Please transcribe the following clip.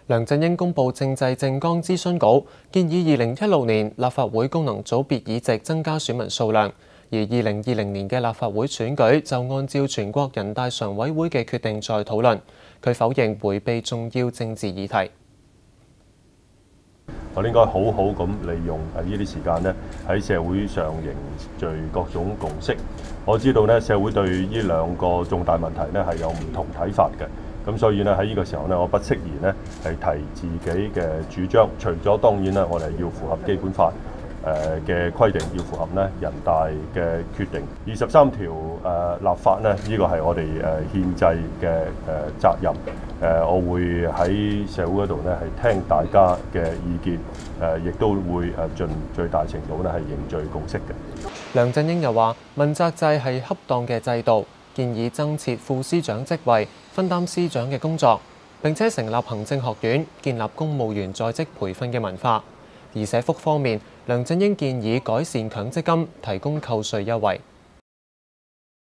梁振英公布政制政綱諮詢稿，建議2016年立法會功能組別議席增加選民數量，而2020年嘅立法會選舉就按照全國人大常委會嘅決定再討論。佢否認迴避重要政治議題。我應該好好咁利用呢啲時間咧，喺社會上凝聚各種共識。我知道咧，社會對呢兩個重大問題咧係有唔同睇法嘅。咁所以咧喺呢個時候咧，我不適宜咧係提自己嘅主張。除咗當然啦，我哋要符合基本法嘅規定，要符合咧人大嘅決定。23條立法咧，呢個係我哋憲制嘅責任。我會喺社會嗰度咧係聽大家嘅意見，亦都會盡最大程度咧係凝聚共識嘅。梁振英又話：問責制係恰當嘅制度，建議增設副司長職位，分擔司長嘅工作，並且成立行政學院，建立公務員在職培訓嘅文化。而社福方面，梁振英建議改善強積金，提供扣稅優惠。